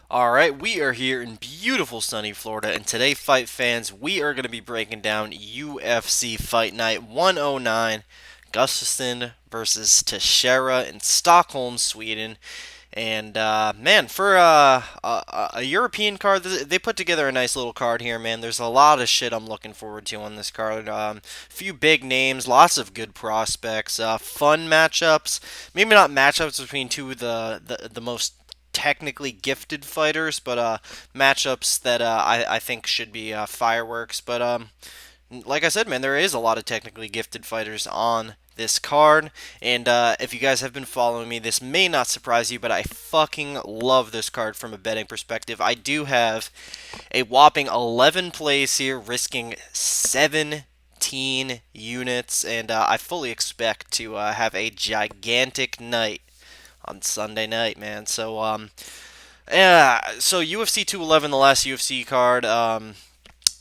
All right, we are here in beautiful sunny Florida, and today, fight fans, we are going to be breaking down UFC Fight Night 109, Gustafsson versus Teixiera in Stockholm, Sweden. And man, for a European card, they put together a nice little card here, man. There's a lot of shit I'm looking forward to on this card. Few big names, lots of good prospects, fun matchups. Maybe not matchups between two of the most technically gifted fighters, but matchups that I think should be fireworks. But like I said, man, there is a lot of technically gifted fighters on this card, and if you guys have been following me, this may not surprise you, but I fucking love this card from a betting perspective. I do have a whopping 11 plays here, risking 17 units, and I fully expect to have a gigantic night on Sunday night, man. So UFC 211, the last UFC card.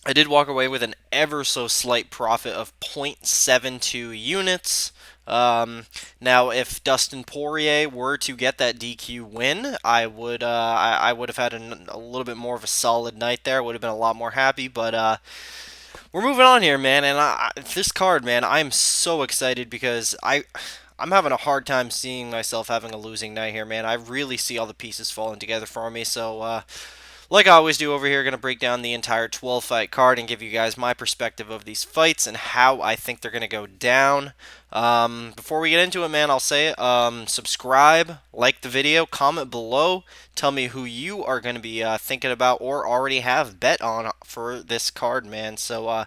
I did walk away with an ever so slight profit of 0.72 units. Now, if Dustin Poirier were to get that DQ win, I would have had a little bit more of a solid night there. Would have been a lot more happy, but we're moving on here, man. And this card, man, I'm so excited because I'm having a hard time seeing myself having a losing night here, man. I really see all the pieces falling together for me. So, like I always do over here, going to break down the entire 12 fight card and give you guys my perspective of these fights and how I think they're going to go down. Before we get into it, man, I'll say it. Subscribe, like the video, comment below. Tell me who you are going to be thinking about or already have bet on for this card, man. So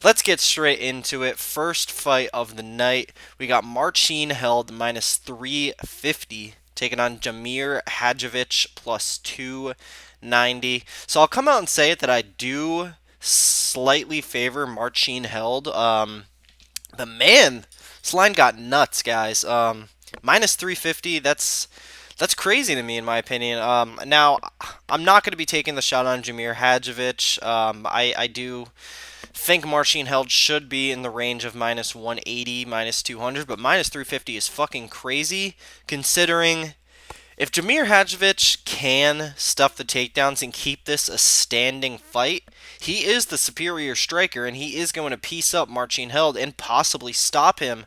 let's get straight into it. First fight of the night, we got Marcin Held minus 350 taking on Jamir Hadjovic plus 290. So I'll come out and say it that I do slightly favor Marcin Held. But man, this line got nuts, guys. Minus 350. That's crazy to me, in my opinion. Now, I'm not going to be taking the shot on Jamir Hadjovic. I do think Marcin Held should be in the range of minus 180, minus 200, but minus 350 is fucking crazy considering if Jamir Hadjovic can stuff the takedowns and keep this a standing fight, he is the superior striker and he is going to piece up Marcin Held and possibly stop him.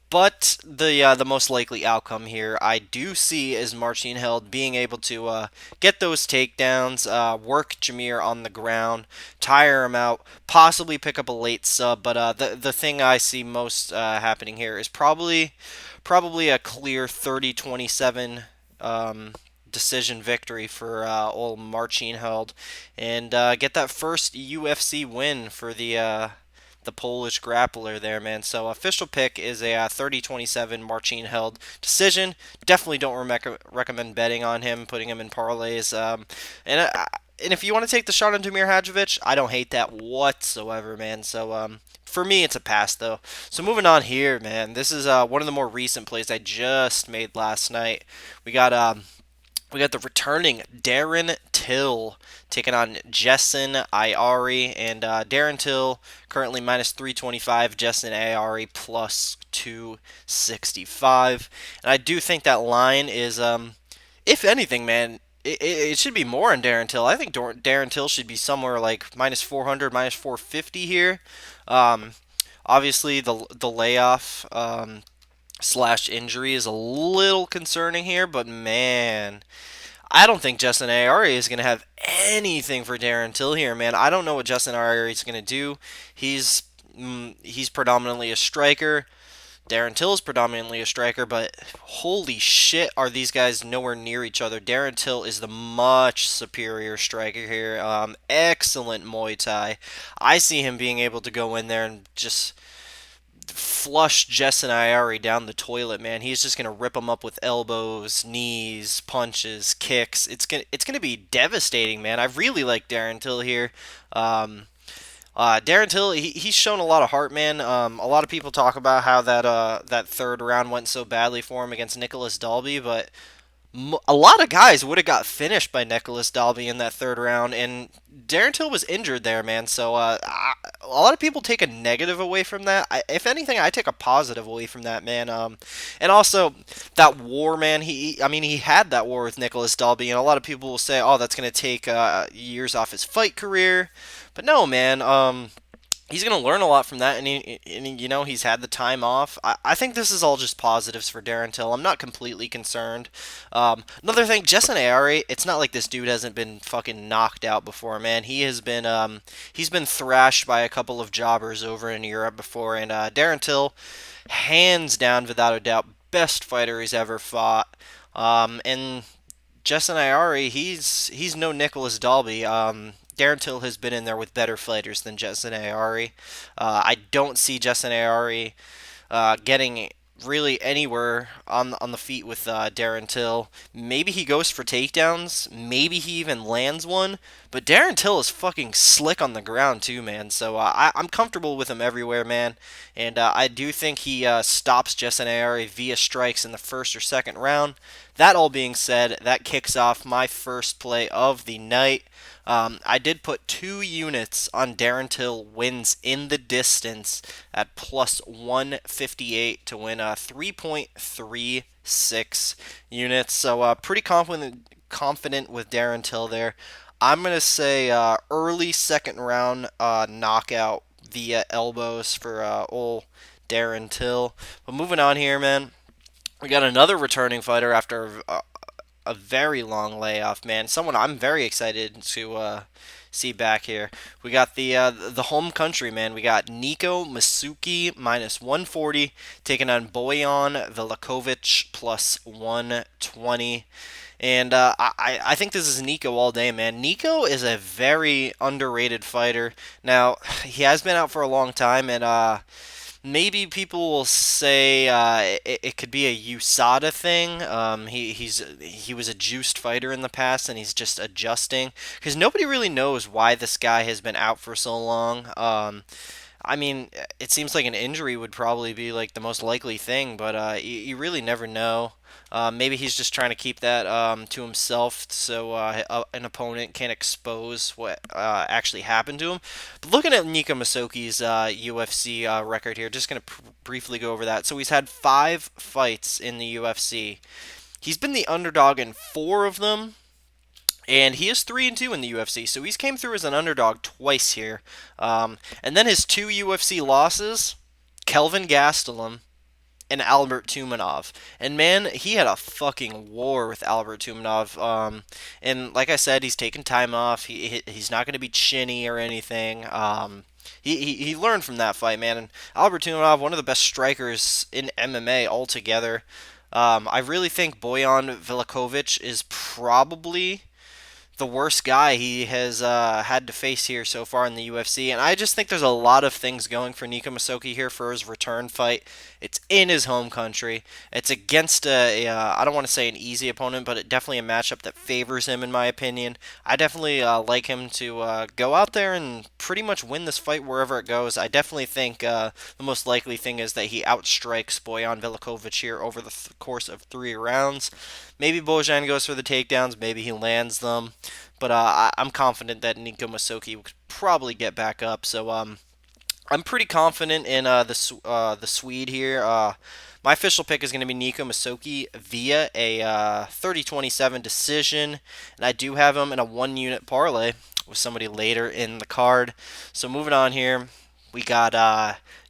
But the most likely outcome here, I do see, is Marcin Held being able to get those takedowns, work Jamir on the ground, tire him out, possibly pick up a late sub. But the thing I see most happening here is probably a clear 30-27 decision victory for old Marcin Held, and get that first UFC win for the Polish grappler there, man. So official pick is a 30-27 Marcin Held decision. Definitely don't recommend betting on him, putting him in parlays. And if you want to take the shot on Damir Hadjovic, I don't hate that whatsoever, man. So for me, it's a pass, though. So moving on here, man. This is one of the more recent plays I just made last night. We got the returning Darren Till taking on Jessen Ayari, and Darren Till currently minus 325, Jessen Ayari plus 265. And I do think that line is, if anything, man, it should be more on Darren Till. I think Darren Till should be somewhere like minus 400, minus 450 here. Um, Obviously, the layoff slash injury is a little concerning here, but man, I don't think Justin Ayari is going to have anything for Darren Till here, man. I don't know what Justin Ayari is going to do. He's predominantly a striker. Darren Till is predominantly a striker, but holy shit, are these guys nowhere near each other? Darren Till is the much superior striker here. Excellent Muay Thai. I see him being able to go in there and just flush Jessen Ayari down the toilet, man. He's just gonna rip him up with elbows, knees, punches, kicks. It's gonna be devastating, man. I really like Darren Till here. Darren Till, he's shown a lot of heart, man. A lot of people talk about how that third round went so badly for him against Nicholas Dalby, but A lot of guys would have got finished by Nicholas Dalby in that third round, and Darren Till was injured there, man. So a lot of people take a negative away from that. If anything, I take a positive away from that, man. And also that war, man. I mean, he had that war with Nicholas Dalby, and a lot of people will say, "Oh, that's going to take years off his fight career," but no, man. He's going to learn a lot from that, and, he's had the time off. I think this is all just positives for Darren Till. I'm not completely concerned. Another thing, Jason Ayari, it's not like this dude hasn't been fucking knocked out before, man. He's been thrashed by a couple of jobbers over in Europe before, and Darren Till, hands down, without a doubt, best fighter he's ever fought. And Jason Ayari, he's no Nicholas Dalby. Darren Till has been in there with better fighters than Jason Ayari. I don't see Jason Ayari getting really anywhere on the feet with Darren Till. Maybe he goes for takedowns. Maybe he even lands one. But Darren Till is fucking slick on the ground too, man. So I'm comfortable with him everywhere, man. And I do think he stops Jason Ayari via strikes in the first or second round. That all being said, that kicks off my first play of the night. I did put 2 units on Darren Till wins in the distance at plus 158 to win 3.36 units. So pretty confident with Darren Till there. I'm gonna say early second round knockout via elbows for old Darren Till. But moving on here, man. We got another returning fighter after a very long layoff, man. Someone I'm very excited to see back here. We got the home country, man. We got Nico Masuki minus 140 taking on Bojan Velikovic plus 120. And I think this is Nico all day, man. Nico is a very underrated fighter. Now, he has been out for a long time, and maybe people will say it could be a USADA thing. He was a juiced fighter in the past, and he's just adjusting because nobody really knows why this guy has been out for so long. I mean, it seems like an injury would probably be like the most likely thing, but you really never know. Maybe he's just trying to keep that to himself so an opponent can expose what actually happened to him. But looking at Nico Masoki's UFC record here, just going to briefly go over that. So he's had 5 fights in the UFC. He's been the underdog in 4 of them. And he is 3-2 in the UFC, so he's came through as an underdog twice here. And then his 2 UFC losses, Kelvin Gastelum and Albert Tumanov. And man, he had a fucking war with Albert Tumanov. And like I said, he's taking time off. He's not going to be chinny or anything. He learned from that fight, man. And Albert Tumanov, one of the best strikers in MMA altogether. I really think Bojan Velikovic is probably the worst guy he has had to face here so far in the UFC. And I just think there's a lot of things going for Nico Masoki here for his return fight. It's in his home country. It's against I don't want to say an easy opponent, but definitely a matchup that favors him, in my opinion. I definitely like him to go out there and pretty much win this fight wherever it goes. I definitely think the most likely thing is that he outstrikes Bojan Velikovic here over the course of 3 rounds. Maybe Bojan goes for the takedowns, maybe he lands them, but I'm confident that Nico Masoki will probably get back up. So I'm pretty confident in the Swede here. My official pick is going to be Nico Masoki via a 30-27 decision, and I do have him in a 1-unit parlay with somebody later in the card. So moving on here, we got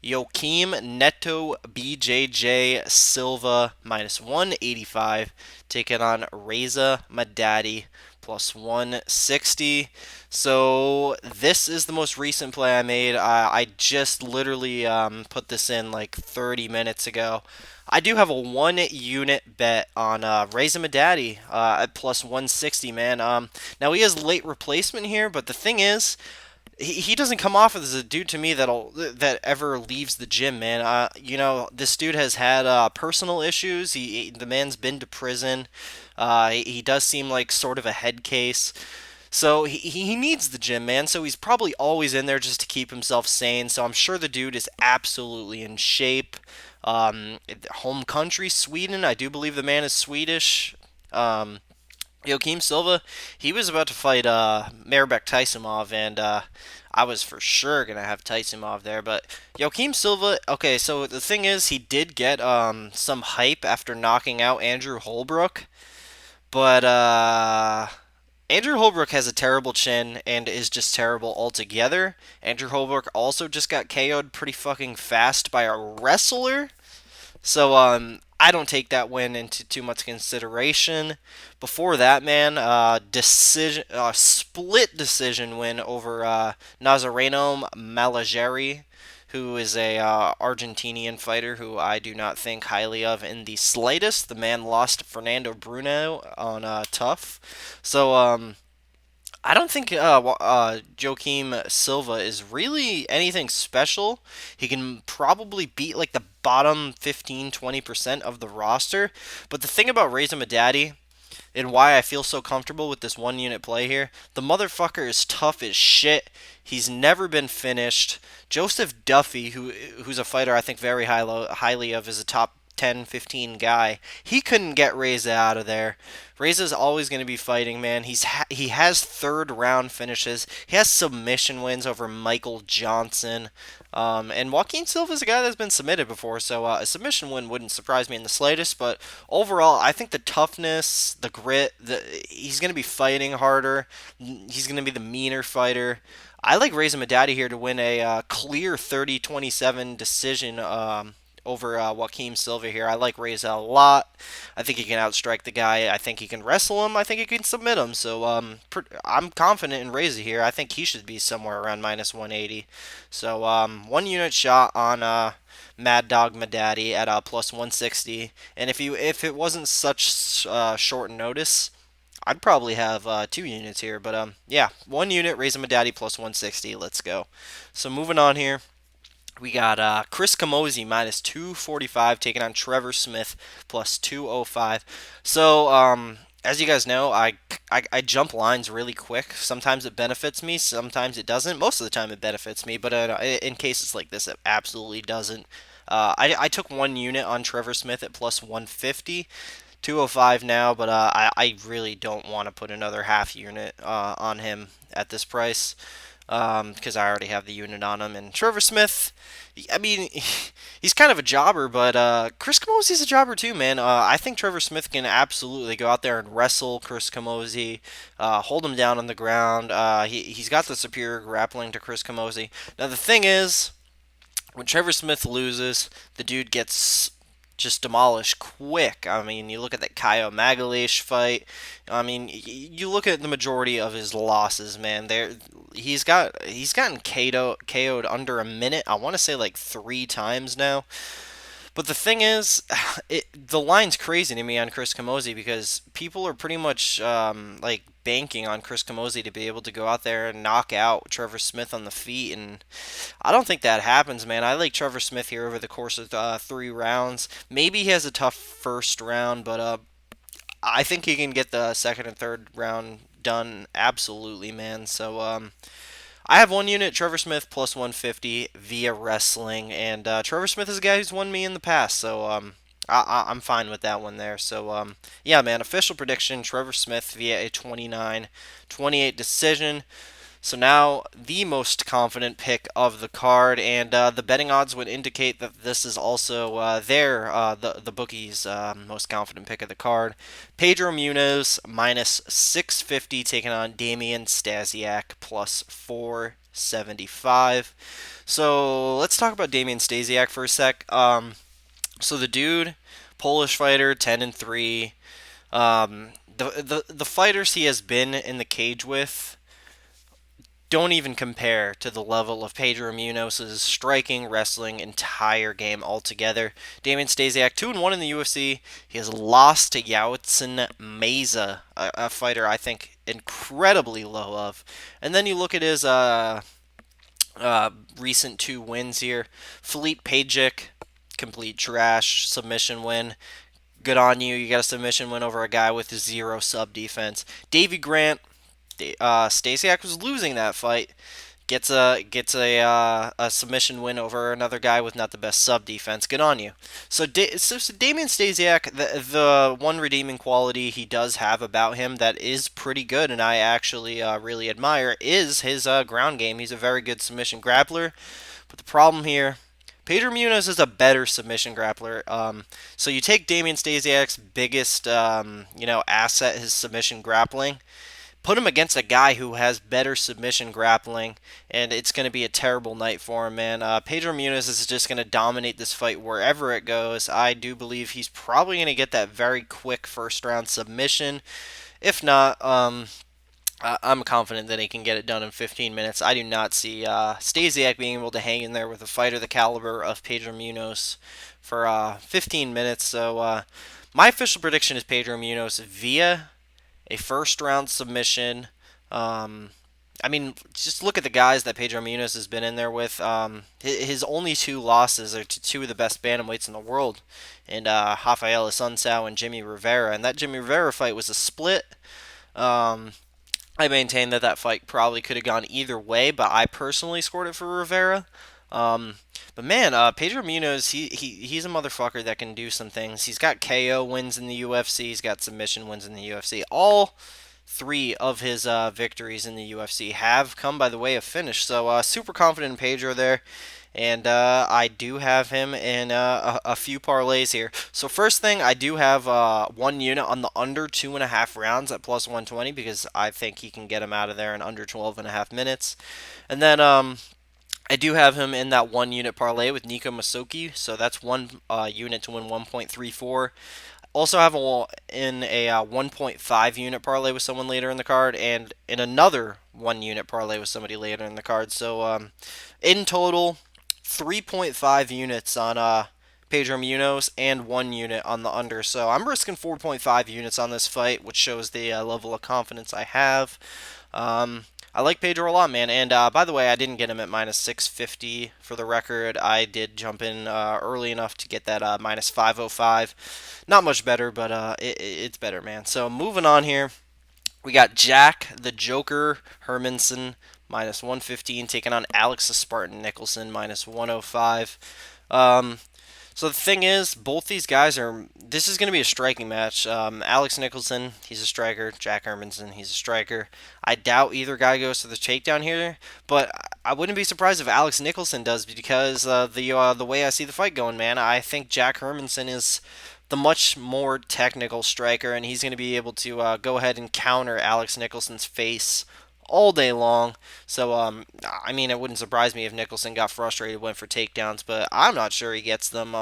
Joaquim Neto BJJ Silva minus 185 taking on Reza Madadi plus 160. So this is the most recent play I made. I just literally put this in like 30 minutes ago. I do have a 1-unit bet on Reza Madadi at plus 160, man. Now he has late replacement here, but the thing is, he doesn't come off as a dude to me that ever leaves the gym, man. This dude has had personal issues. The man's been to prison. He does seem like sort of a head case. So he needs the gym, man. So he's probably always in there just to keep himself sane. So I'm sure the dude is absolutely in shape. Home country, Sweden. I do believe the man is Swedish. Joaquim Silva, he was about to fight Maribek Taisumov, and I was for sure gonna have Taisumov there. But Joaquim Silva, okay, so the thing is, he did get some hype after knocking out Andrew Holbrook, but Andrew Holbrook has a terrible chin and is just terrible altogether. Andrew Holbrook also just got KO'd pretty fucking fast by a wrestler. So I don't take that win into too much consideration. Before that, man, split decision win over Nazareno Malageri, who is a Argentinian fighter who I do not think highly of in the slightest. The man lost to Fernando Bruno on Tough. So I don't think Joaquim Silva is really anything special. He can probably beat like the bottom 15-20% of the roster. But the thing about Reza Madadi and why I feel so comfortable with this one unit play here, the motherfucker is tough as shit. He's never been finished. Joseph Duffy, who's a fighter I think very highly of, is a top 10, 15 guy. He couldn't get Reza out of there. Reza's always going to be fighting, man. He has third round finishes. He has submission wins over Michael Johnson. And Joaquin Silva's a guy that's been submitted before, so a submission win wouldn't surprise me in the slightest. But overall, I think the toughness, the grit, he's going to be fighting harder. He's going to be the meaner fighter. I like Reza Madadi here to win a clear 30-27 decision over Joaquim Silva here. I like Reza a lot. I think he can outstrike the guy. I think he can wrestle him. I think he can submit him. So I'm confident in Reza here. I think he should be somewhere around minus 180. So 1 unit shot on Mad Dog Madadi at plus 160. And if it wasn't such short notice, I'd probably have 2 units here. But yeah, 1 unit, Reza Madadi plus 160. Let's go. So moving on here. We got Chris Camozzi minus 245 taking on Trevor Smith plus 205. So, as you guys know, I jump lines really quick. Sometimes it benefits me, sometimes it doesn't. Most of the time it benefits me, but in cases like this, it absolutely doesn't. I took 1 unit on Trevor Smith at plus 150. 205 now, but I really don't want to put another half unit on him at this price because I already have the unit on him. And Trevor Smith, I mean, he's kind of a jobber, but Chris Camozzi's a jobber too, man. I think Trevor Smith can absolutely go out there and wrestle Chris Camozzi, hold him down on the ground. He's got the superior grappling to Chris Camozzi. Now, the thing is, when Trevor Smith loses, the dude gets just demolished quick. I mean, you look at that Caio Magalhães fight. I mean, you look at the majority of his losses, man. He's gotten KO'd under a minute. I want to say like 3 times now. But the thing is, the line's crazy to me on Chris Camozzi because people are pretty much like banking on Chris Camozzi to be able to go out there and knock out Trevor Smith on the feet, and I don't think that happens, man. I like Trevor Smith here over the course of 3 rounds. Maybe he has a tough first round, but I think he can get the second and third round done absolutely, man. So I have 1 unit, Trevor Smith plus 150 via wrestling, and Trevor Smith is a guy who's won me in the past, so I'm fine with that one there. So yeah, man, official prediction, Trevor Smith via a 29-28 decision. So now the most confident pick of the card, and the betting odds would indicate that this is also the bookies' most confident pick of the card. Pedro Munoz minus 650 taking on Damian Stasiak plus 475. So let's talk about Damian Stasiak for a sec. So the dude, Polish fighter, 10-3. The fighters he has been in the cage with don't even compare to the level of Pedro Munoz's striking, wrestling, entire game altogether. Damian Stasiak, 2-1 in the UFC. He has lost to Yautsin Meza, a fighter I think incredibly low of. And then you look at his recent 2 wins here. Philippe Pajic, complete trash, submission win. Good on you. You got a submission win over a guy with 0 sub defense. Davy Grant, Stasiak was losing that fight. gets a submission win over another guy with not the best sub defense. Good on you. So Damian Stasiak, the one redeeming quality he does have about him that is pretty good, and I actually really admire, is his ground game. He's a very good submission grappler, but the problem here, Pedro Munoz is a better submission grappler. So you take Damian Stasiak's biggest, asset, his submission grappling, put him against a guy who has better submission grappling, and it's going to be a terrible night for him, man. Pedro Munoz is just going to dominate this fight wherever it goes. I do believe he's probably going to get that very quick first round submission. If not, I'm confident that he can get it done in 15 minutes. I do not see Stasiak being able to hang in there with a fighter the caliber of Pedro Munoz for 15 minutes. So my official prediction is Pedro Munoz via a first round submission. Just look at the guys that Pedro Munoz has been in there with. His only two losses are to two of the best bantamweights in the world, and Rafael Assunção and Jimmy Rivera. And that Jimmy Rivera fight was a split. I maintain that fight probably could have gone either way, but I personally scored it for Rivera. But man, Pedro Munoz, he's a motherfucker that can do some things. He's got KO wins in the UFC. He's got submission wins in the UFC. All three of his victories in the UFC have come by the way of finish. So super confident in Pedro there. And I do have him in a few parlays here. So first thing, I do have 1 unit on the under 2.5 rounds at plus 120 because I think he can get him out of there in under 12.5 minutes. And then I do have him in that 1 unit parlay with Nico Musoke. So that's 1 unit to win 1.34. Also have in a 1.5 unit parlay with someone later in the card, and in another 1 unit parlay with somebody later in the card. So in total, 3.5 units on Pedro Munoz and 1 unit on the under. So I'm risking 4.5 units on this fight, which shows the level of confidence I have. I like Pedro a lot, man. And by the way, I didn't get him at minus 650 for the record. I did jump in early enough to get that minus 505. Not much better, but it's better, man. So moving on here, we got Jack the Joker Hermansson minus 115 taking on Alex the Spartan Nicholson minus 105. So the thing is, both these guys this is going to be a striking match. Alex Nicholson, he's a striker. Jack Hermansson, he's a striker. I doubt either guy goes to the takedown here, but I wouldn't be surprised if Alex Nicholson does because the way I see the fight going, man. I think Jack Hermansson is the much more technical striker, and he's going to be able to go ahead and counter Alex Nicholson's face all day long. So, it wouldn't surprise me if Nicholson got frustrated, went for takedowns, but I'm not sure he gets them.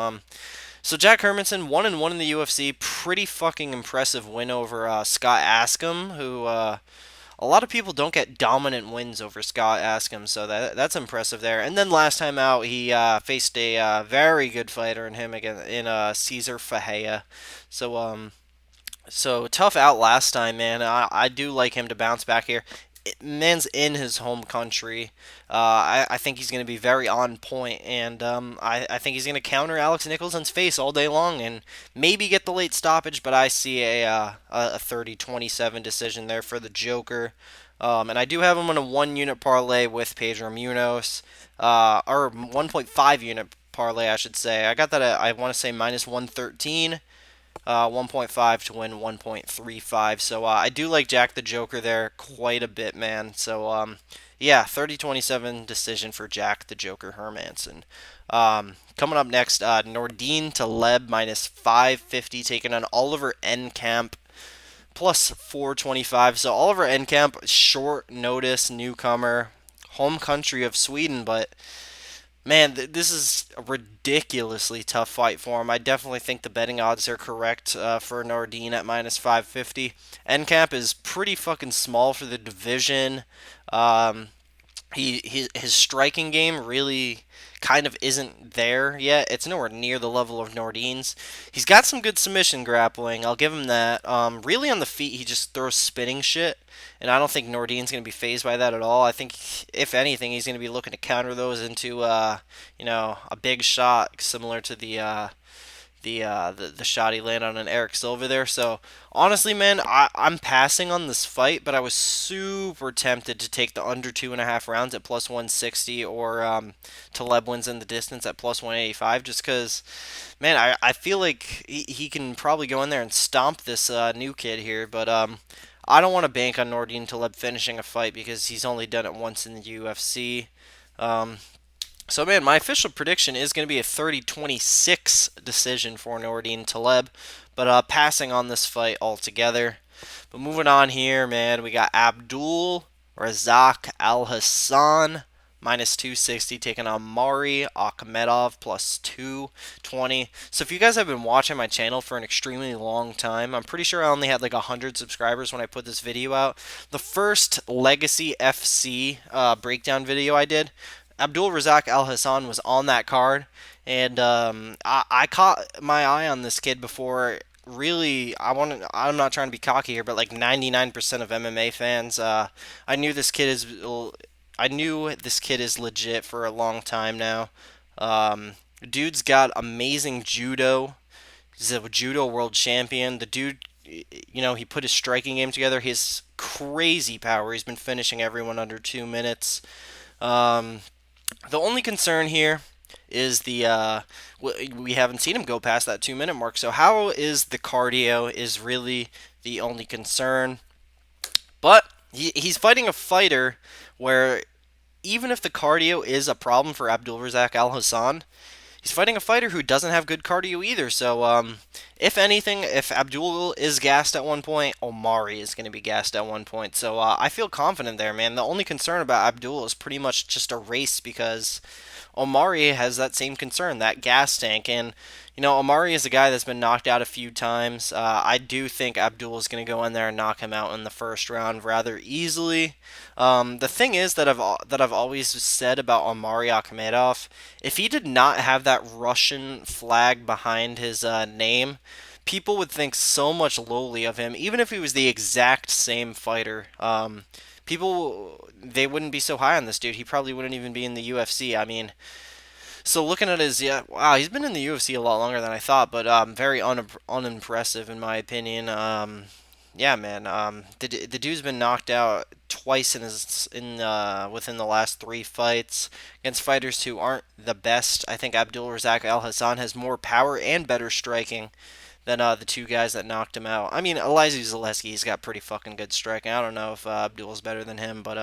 So Jack Hermansson, 1-1 in the UFC, pretty fucking impressive win over Scott Askham, who a lot of people don't get dominant wins over Scott Askham, so that's impressive there. And then last time out, he faced a very good fighter in Cesar Fajea. So tough out last time, man. I do like him to bounce back here. Man's in his home country. I think he's going to be very on point, and I think he's going to counter Alex Nicholson's face all day long and maybe get the late stoppage, but I see a 30-27 decision there for the Joker. And I do have him on a 1 unit parlay with Pedro Munoz, or 1.5 unit parlay, I should say. I got that at, I want to say, minus 113. 1.5 to win 1.35. So I do like Jack the Joker there quite a bit, man. So 30-27 decision for Jack the Joker Hermansson. Coming up next, Nordine Taleb minus 550 taking on Oliver Enkamp plus 425. So Oliver Enkamp, short notice newcomer, home country of Sweden, but man, this is a ridiculously tough fight for him. I definitely think the betting odds are correct for Nordine at minus 550. Enkamp is pretty fucking small for the division. His striking game really kind of isn't there yet. It's nowhere near the level of Nordine's. He's got some good submission grappling. I'll give him that. Really on the feet, he just throws spinning shit. And I don't think Nordine's going to be fazed by that at all. I think, if anything, he's going to be looking to counter those into, a big shot similar to the the shot he landed on Eric Silva there. So honestly, man, I'm passing on this fight, but I was super tempted to take the under 2.5 rounds at plus 160, or Taleb wins in the distance at plus 185, just because, man, I feel like he can probably go in there and stomp this new kid here, but I don't want to bank on Nordine Taleb finishing a fight because he's only done it once in the UFC. Um, so, man, my official prediction is going to be a 30-26 decision for Nordine Taleb, but passing on this fight altogether. But moving on here, man, we got Abdul Razak Alhassan minus 260 taking on Mari Ahkmedov plus 220. So if you guys have been watching my channel for an extremely long time, I'm pretty sure I only had like 100 subscribers when I put this video out. The first Legacy FC breakdown video I did, Abdul Razak Alhassan was on that card, and I caught my eye on this kid before. Really, I'm not trying to be cocky here, but like 99% of MMA fans, I knew this kid is I knew this kid is legit for a long time now. Dude's got amazing judo. He's a judo world champion. The dude, he put his striking game together. His crazy power. He's been finishing everyone under 2 minutes. The only concern here is we haven't seen him go past that 2 minute mark. So how is the cardio is really the only concern. But he's fighting a fighter where even if the cardio is a problem for Abdulrazak Alhassan, he's fighting a fighter who doesn't have good cardio either. So, if anything, if Abdul is gassed at one point, Omari is going to be gassed at one point. So, I feel confident there, man. The only concern about Abdul is pretty much just a race because Omari has that same concern, that gas tank. And, Omari is a guy that's been knocked out a few times. I do think Abdul is going to go in there and knock him out in the first round rather easily. The thing is that I've always said about Omari Ahkmedov, if he did not have that Russian flag behind his name, people would think so much lowly of him, even if he was the exact same fighter. They wouldn't be so high on this dude. He probably wouldn't even be in the UFC. I mean, so looking at wow, he's been in the UFC a lot longer than I thought, but very unimpressive in my opinion. Yeah, man. The dude's been knocked out twice within the last 3 fights against fighters who aren't the best. I think Abdul Razak Alhassan has more power and better striking than the two guys that knocked him out. I mean, Elizeu Zaleski, he's got pretty fucking good striking. I don't know if Abdul's better than him, but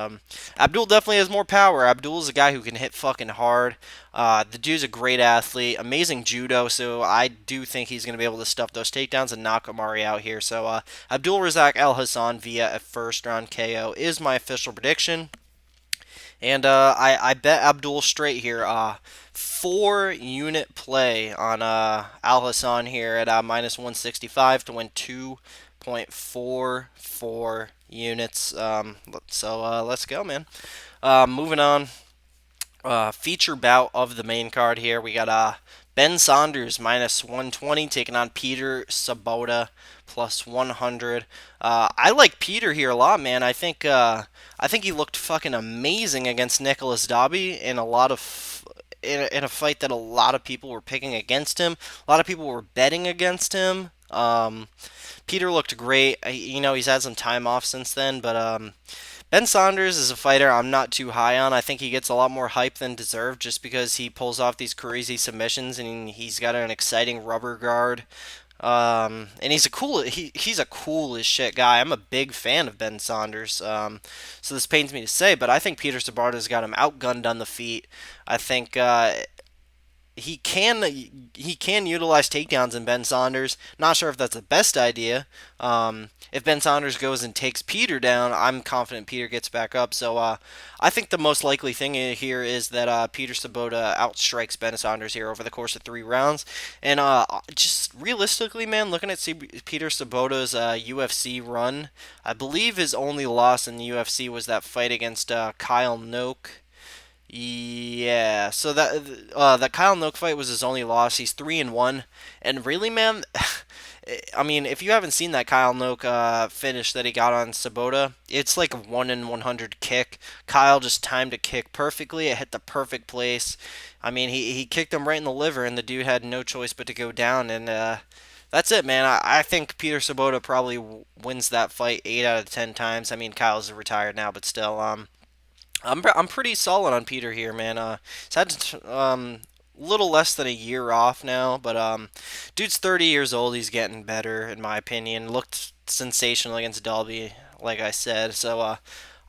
Abdul definitely has more power. Abdul's a guy who can hit fucking hard. The dude's a great athlete, amazing judo, so I do think he's going to be able to stuff those takedowns and knock Omari out here. So Abdul Razak Alhassan via a first round KO is my official prediction. And I bet Abdul straight here. 4-unit play on Alhassan here at minus 165 to win 2.44 units. So let's go, man. Moving on. Feature bout of the main card here. We got Ben Saunders minus 120 taking on Peter Sobotta plus 100. I like Peter here a lot, man. I think he looked fucking amazing against Nicholas Dobby in in a fight that a lot of people were picking against him. A lot of people were betting against him. Peter looked great. He's had some time off since then, but Ben Saunders is a fighter I'm not too high on. I think he gets a lot more hype than deserved just because he pulls off these crazy submissions and he's got an exciting rubber guard. And he's a cool as shit guy. I'm a big fan of Ben Saunders. So this pains me to say, but I think Peter Sobotta's got him outgunned on the feet. I think he can utilize takedowns in Ben Saunders. Not sure if that's the best idea. If Ben Saunders goes and takes Peter down, I'm confident Peter gets back up. So I think the most likely thing here is that Peter Sobotta outstrikes Ben Saunders here over the course of 3 rounds. And just realistically, man, looking at Peter Sobotta's UFC run, I believe his only loss in the UFC was that fight against Kyle Noak. Yeah, so that Kyle Noak fight was his only loss. He's 3-1, and really, man, I mean, if you haven't seen that Kyle Noke finish that he got on Sobotta, it's like a 1 in 100 kick. Kyle just timed a kick perfectly. It hit the perfect place. I mean, he kicked him right in the liver, and the dude had no choice but to go down. And that's it, man. I think Peter Sobotta probably wins that fight 8 out of 10 times. I mean, Kyle's retired now, but still, I'm pretty solid on Peter here, man. He's had little less than a year off now, but dude's 30 years old. He's getting better, in my opinion. Looked sensational against Dalby, like I said. So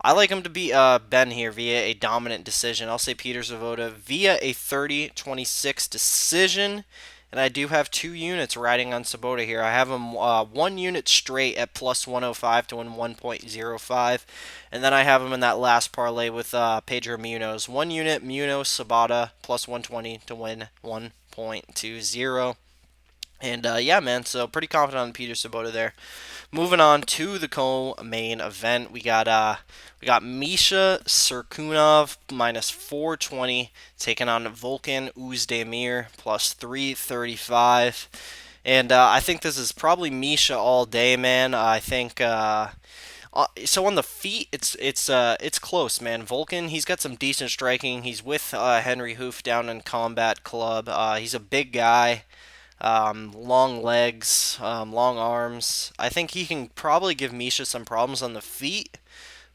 I like him to beat Ben here via a dominant decision. I'll say Peter Sobotta via a 30-26 decision. And I do have 2 units riding on Sobotta here. I have him 1 unit straight at plus 105 to win 1.05. And then I have him in that last parlay with Pedro Munoz. 1 unit Munoz Sobotta plus 120 to win 1.20. And yeah, man, so pretty confident on Peter Sobotta there. Moving on to the co-main event, we got Misha Cirkunov minus 420 taking on Volkan Oezdemir plus 335. And I think this is probably Misha all day, man. I think so on the feet, it's close, man. Volkan, he's got some decent striking. He's with Henry Hoof down in Combat Club. He's a big guy. Long legs, long arms. I think he can probably give Misha some problems on the feet,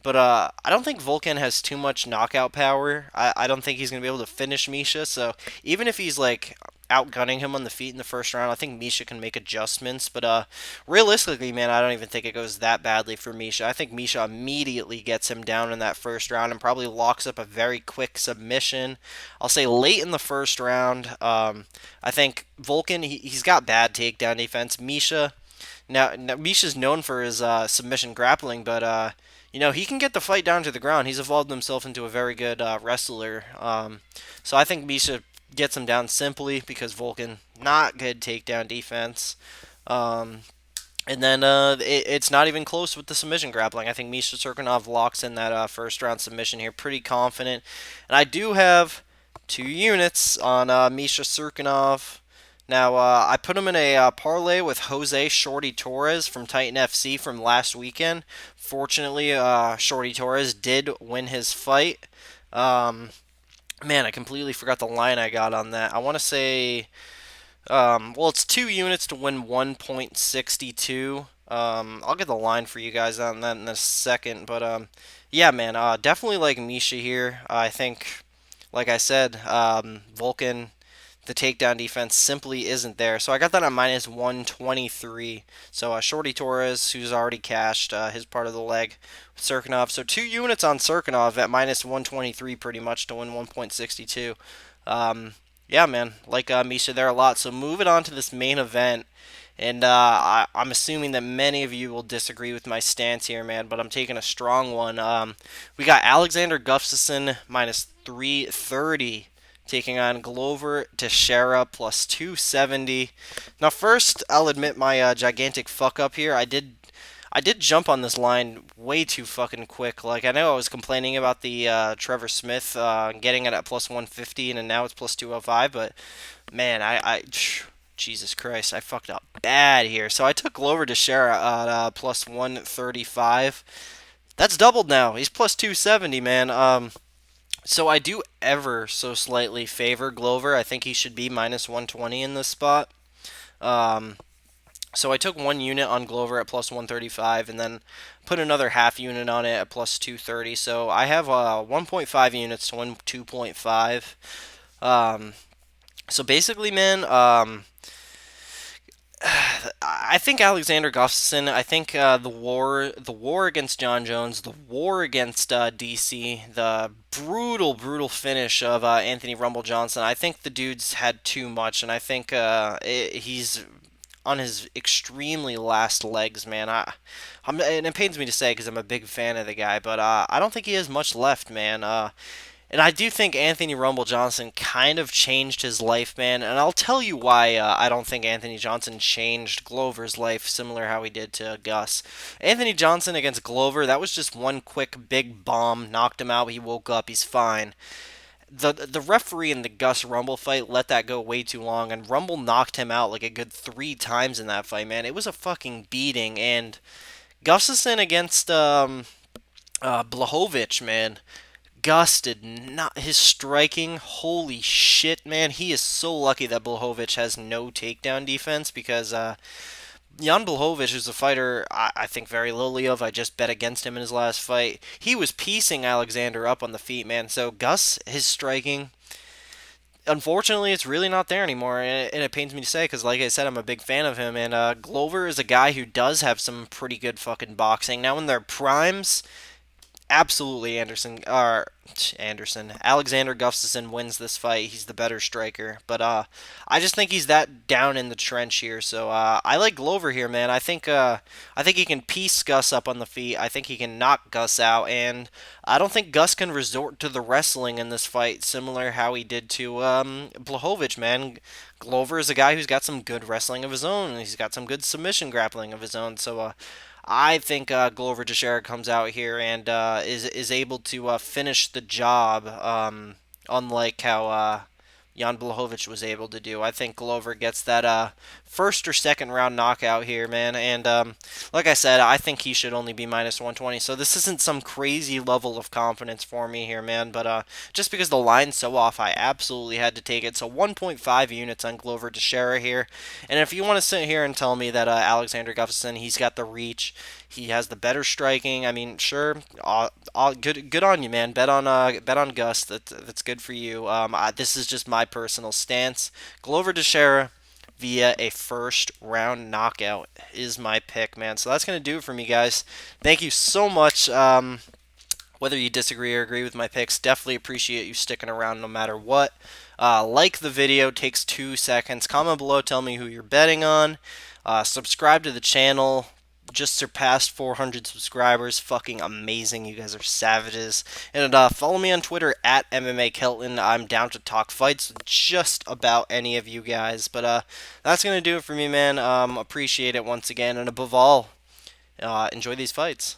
but I don't think Volkan has too much knockout power. I don't think he's going to be able to finish Misha, so even if he's like outgunning him on the feet in the first round, I think Misha can make adjustments, but realistically, man, I don't even think it goes that badly for Misha. I think Misha immediately gets him down in that first round and probably locks up a very quick submission. I'll say late in the first round. I think Volkan, he's got bad takedown defense. Now Misha's known for his submission grappling, but he can get the fight down to the ground. He's evolved himself into a very good wrestler. So I think Misha gets him down simply because Volkan, not good takedown defense. And then it's not even close with the submission grappling. I think Misha Cirkunov locks in that first round submission here. Pretty confident. And I do have 2 units on Misha Cirkunov. Now, I put him in a parlay with Jose Shorty Torres from Titan FC from last weekend. Fortunately, Shorty Torres did win his fight. Man, I completely forgot the line I got on that. I want to say, well, it's 2 units to win 1.62. I'll get the line for you guys on that in a second. But, yeah, man, definitely like Misha here. I think, like I said, Volkan, the takedown defense simply isn't there. So I got that on minus 123. So Shorty Torres, who's already cashed his part of the leg with Cirkunov. So 2 units on Cirkunov at minus 123 pretty much to win 1.62. Yeah, man, like Misha there a lot. So moving on to this main event. And I'm assuming that many of you will disagree with my stance here, man, but I'm taking a strong one. We got Alexander Gustafsson minus 330 taking on Glover Teixeira plus 270. Now, first, I'll admit my gigantic fuck up here. I did jump on this line way too fucking quick. Like, I know I was complaining about the Trevor Smith getting it at plus 150, and now it's plus 205, but man, Jesus Christ, I fucked up bad here. So I took Glover Teixeira at plus 135. That's doubled now. He's plus 270, man. So I do ever so slightly favor Glover. I think he should be minus 120 in this spot. So I took 1 unit on Glover at plus 135 and then put another half unit on it at plus 230. So I have 1.5 units to win 2.5. So basically, man, I think Alexander Gustafsson. I think the war against John Jones, the war against DC, the brutal finish of Anthony Rumble Johnson. I think the dude's had too much, and I think he's on his extremely last legs, man. And it pains me to say because I'm a big fan of the guy, but I don't think he has much left, man. And I do think Anthony Rumble Johnson kind of changed his life, man. And I'll tell you why I don't think Anthony Johnson changed Glover's life, similar how he did to Gus. Anthony Johnson against Glover, that was just one quick big bomb, knocked him out, he woke up, he's fine. the referee in the Gus Rumble fight let that go way too long, and Rumble knocked him out like a good 3 times in that fight, man. It was a fucking beating, and Gustafsson against Blachowicz, man. Gus did not. His striking, holy shit, man. He is so lucky that Blachowicz has no takedown defense because Jan Blachowicz is a fighter I think very lowly of. I just bet against him in his last fight. He was piecing Alexander up on the feet, man. So Gus, his striking, unfortunately, it's really not there anymore, and it pains me to say because, like I said, I'm a big fan of him. And Glover is a guy who does have some pretty good fucking boxing. Now in their primes, absolutely Alexander Gustafsson wins this fight. He's the better striker, but I just think he's that down in the trench here. So I like Glover here, man. I think he can piece Gus up on the feet. I think he can knock Gus out, and I don't think Gus can resort to the wrestling in this fight, similar how he did to Blachowicz, man. Glover is a guy who's got some good wrestling of his own. He's got some good submission grappling of his own. So I think Glover Teixeira comes out here and is able to finish the job, unlike how Jan Blachowicz was able to do. I think Glover gets that first or second round knockout here, man. And like I said, I think he should only be minus 120. So this isn't some crazy level of confidence for me here, man. But just because the line's so off, I absolutely had to take it. So 1.5 units on Glover Teixeira here. And if you want to sit here and tell me that Alexander Gustafsson, he's got the reach, he has the better striking. I mean, sure, good on you, man. Bet on Gus. That's good for you. This is just my personal stance. Glover Teixeira via a first round knockout is my pick, man. So that's gonna do it for me, guys. Thank you so much. Whether you disagree or agree with my picks, definitely appreciate you sticking around no matter what. Like the video, takes 2 seconds. Comment below, tell me who you're betting on. Subscribe to the channel. Just surpassed 400 subscribers. Fucking amazing. You guys are savages. And follow me on Twitter at MMAKelton. I'm down to talk fights with just about any of you guys. But that's going to do it for me, man. Appreciate it once again. And above all, enjoy these fights.